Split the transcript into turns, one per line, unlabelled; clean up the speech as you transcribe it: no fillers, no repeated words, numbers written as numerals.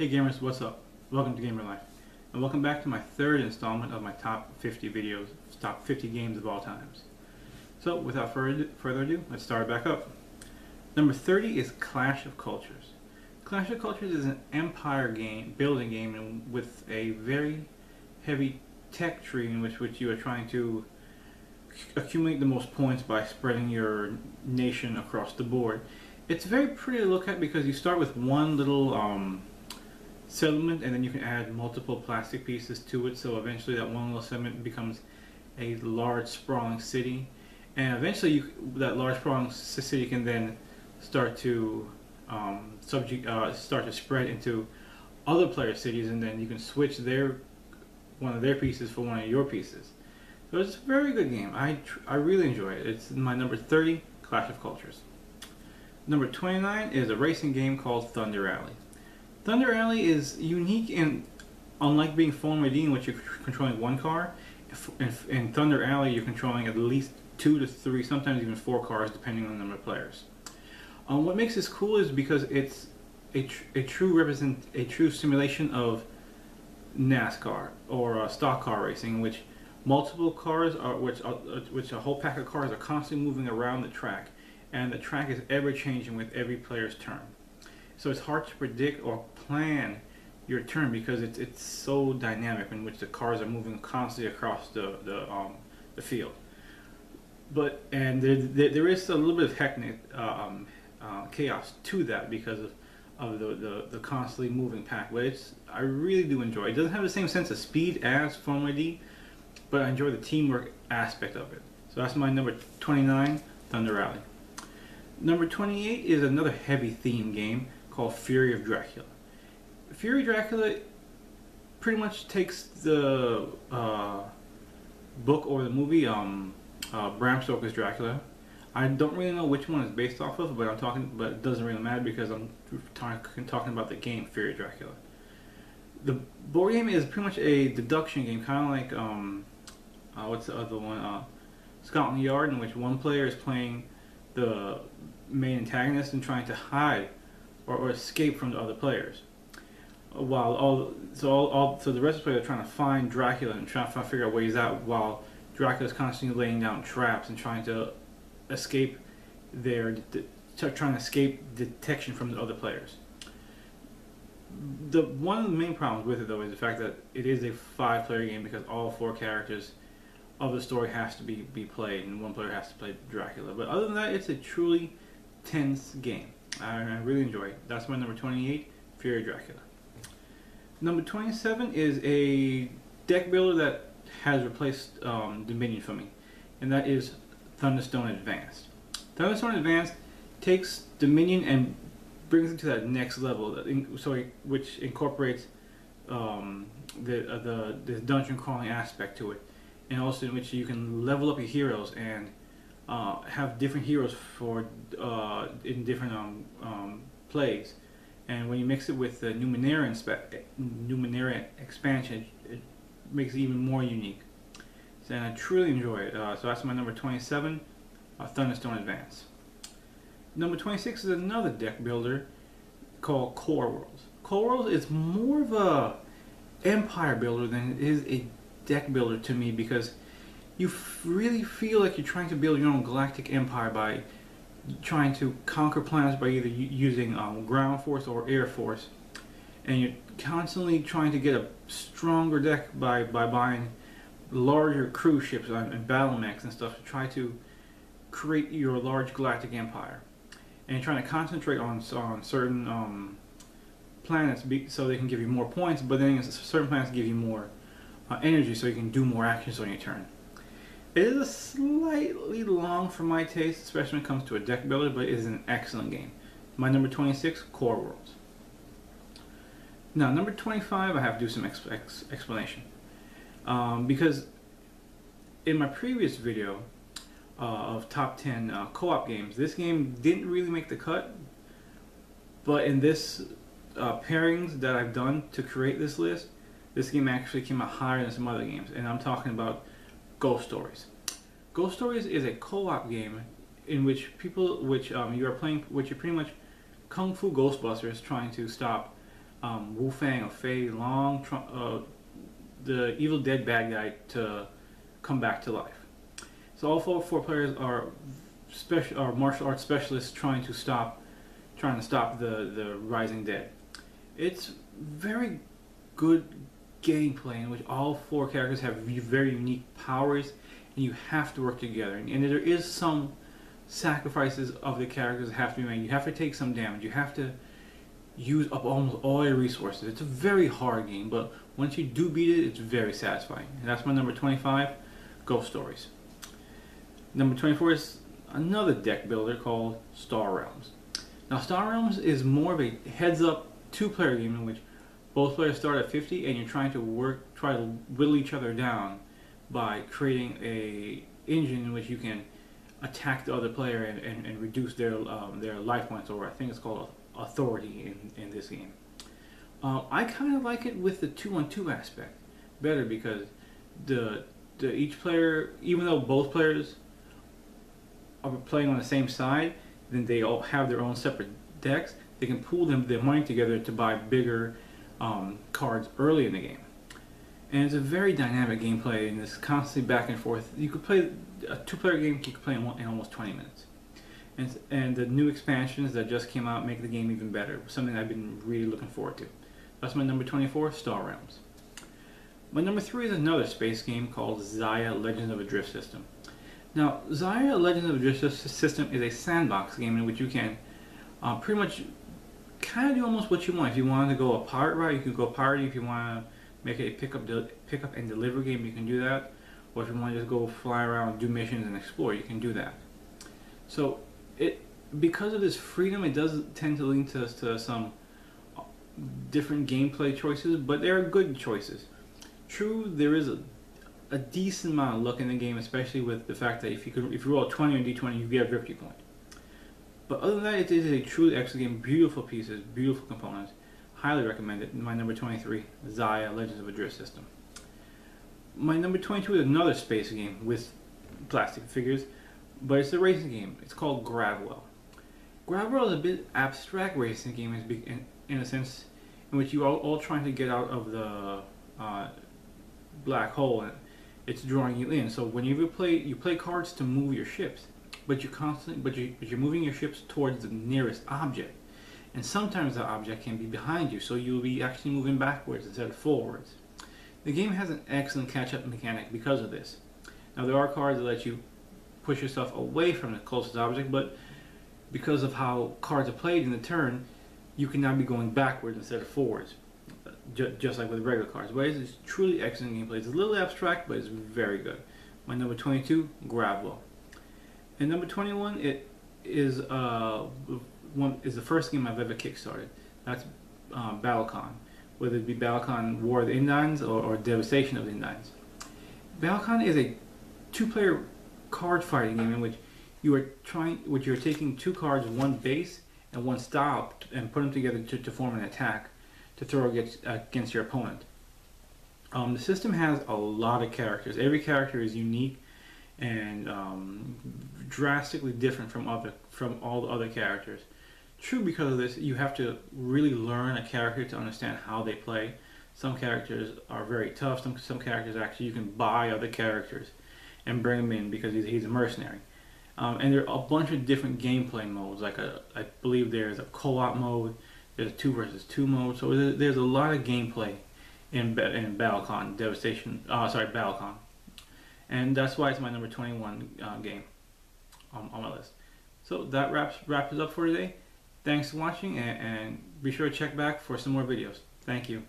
Hey gamers, what's up? Welcome to Gamer Life, and welcome back to my third installment of my top 50 videos, top 50 games of all times. So without further ado, let's start back up. Number 30 is Clash of Cultures. Clash of Cultures is an empire game, building game with a very heavy tech tree in which you are trying to accumulate the most points by spreading your nation across the board. It's very pretty to look at because you start with one little settlement, and then you can add multiple plastic pieces to it, so eventually that one little settlement becomes a large sprawling city, and eventually that large sprawling city can then start to spread into other players' cities, and then you can switch one of their pieces for one of your pieces. So it's a very good game. I really enjoy it. It's my number 30, Clash of Cultures. Number 29 is a racing game called Thunder Alley. Thunder Alley is unique, and unlike being Formula D, in which you're controlling one car, in Thunder Alley you're controlling at least 2 to 3, sometimes even 4 cars, depending on the number of players. What makes this cool is because it's a true simulation of NASCAR or stock car racing, in which multiple cars which a whole pack of cars are constantly moving around the track, and the track is ever changing with every player's turn. So it's hard to predict or plan your turn because it's so dynamic, in which the cars are moving constantly across the field. And there is a little bit of chaos to that because of the constantly moving pack. But I really do enjoy it. It doesn't have the same sense of speed as Formula D, but I enjoy the teamwork aspect of it. So that's my number 29, Thunder Rally. Number 28 is another heavy theme game called Fury of Dracula. Fury of Dracula pretty much takes the book or the movie Bram Stoker's Dracula. I don't really know which one it's based off of, but it doesn't really matter because I'm talking about the game Fury of Dracula. The board game is pretty much a deduction game, kind of like what's the other one? Scotland Yard, in which one player is playing the main antagonist and trying to hide or escape from the other players, while so the rest of the players are trying to find Dracula and trying to figure out ways out, while Dracula is constantly laying down traps and trying to escape trying to escape detection from the other players. One of the main problems with it, though, is the fact that it is a 5-player game because all 4 characters of the story has to be played, and one player has to play Dracula. But other than that, it's a truly tense game. I really enjoy it. That's my number 28, Fury of Dracula. Number 27 is a deck builder that has replaced Dominion for me, and that is Thunderstone Advance. Thunderstone Advance takes Dominion and brings it to that next level, which incorporates the dungeon crawling aspect to it, and also in which you can level up your heroes and have different heroes for in different plays. And when you mix it with the Numenera expansion, it makes it even more unique. And I truly enjoy it. So that's my number 27, Thunderstone Advance. Number 26 is another deck builder called Core Worlds. Core Worlds is more of a empire builder than it is a deck builder to me, because you really feel like you're trying to build your own galactic empire by trying to conquer planets by either using ground force or air force, and you're constantly trying to get a stronger deck by buying larger cruise ships and battle mechs and stuff to try to create your large galactic empire. And you're trying to concentrate on certain planets so they can give you more points, but then certain planets give you more energy so you can do more actions on your turn. It is a slightly long for my taste, especially when it comes to a deck builder, but it is an excellent game. My number 26, Core Worlds. Now, number 25, I have to do some explanation. Because in my previous video of top 10 co-op games, this game didn't really make the cut, but in this pairings that I've done to create this list, this game actually came out higher than some other games, and I'm talking about Ghost Stories. Ghost Stories is a co-op game in which you're pretty much Kung Fu Ghostbusters trying to stop Wu Fang or Fei Long, the Evil Dead bad guy, to come back to life. So all four players are martial arts specialists trying to stop the rising dead. It's very good gameplay in which all four characters have very unique powers, and you have to work together. And there is some sacrifices of the characters that have to be made. You have to take some damage. You have to use up almost all your resources. It's a very hard game, but once you do beat it, it's very satisfying. And that's my number 25, Ghost Stories. Number 24 is another deck builder called Star Realms. Now, Star Realms is more of a heads-up two-player game in which both players start at 50, and you're trying to whittle each other down by creating a engine in which you can attack the other player and reduce their life points, or I think it's called authority in this game. I kind of like it with the 2-on-2 aspect better, because each player, even though both players are playing on the same side, then they all have their own separate decks. They can pool their money together to buy bigger cards early in the game. And it's a very dynamic gameplay, and it's constantly back and forth. You could play a two-player game, you could play in almost 20 minutes. And the new expansions that just came out make the game even better, something I've been really looking forward to. That's my number 24, Star Realms. My number 3 is another space game called Zaria Legends of a Drift System. Now, Zaria Legends of a Drift System is a sandbox game in which you can pretty much kind of do almost what you want. If you want to go a pirate route, you can go pirate. If you want to make it a pick up and deliver game, you can do that. Or if you want to just go fly around, do missions, and explore, you can do that. So, because of this freedom, it does tend to lead to some different gameplay choices, but they are good choices. True, there is a decent amount of luck in the game, especially with the fact that if you roll a 20 on D20, you get a victory point. But other than that, it is a truly excellent game. Beautiful pieces, beautiful components. Highly recommend it. My number 23, Zaria Legends of a Drift System. My number 22 is another space game with plastic figures, but it's a racing game. It's called Grabwell. Grabwell is a bit abstract racing game in a sense in which you are all trying to get out of the black hole, and it's drawing you in. So when you play cards to move your ships, but you're moving your ships towards the nearest object, and sometimes the object can be behind you, so you'll be actually moving backwards instead of forwards. The game has an excellent catch-up mechanic because of this. Now, there are cards that let you push yourself away from the closest object, but because of how cards are played in the turn, you can now be going backwards instead of forwards, just like with regular cards. But it's truly excellent gameplay. It's a little abstract, but it's very good. My number 22, Grabwell. And number 21, it is the first game I've ever kickstarted. That's Battlecon, whether it be Battlecon War of the Indines or Devastation of the Indines. Battlecon is a two-player card fighting game in which you're taking two cards, one base and one style, and put them together to form an attack to throw against your opponent. The system has a lot of characters. Every character is unique and drastically different from all the other characters. True, because of this, you have to really learn a character to understand how they play. Some characters are very tough. Some characters, actually, you can buy other characters and bring them in because he's a mercenary. And there are a bunch of different gameplay modes. I believe there's a co-op mode, there's a 2 versus 2 mode. So there's a lot of gameplay in Battlecon, Battlecon. And that's why it's my number 21 game on my list. So that wraps it up for today. Thanks for watching, and be sure to check back for some more videos. Thank you.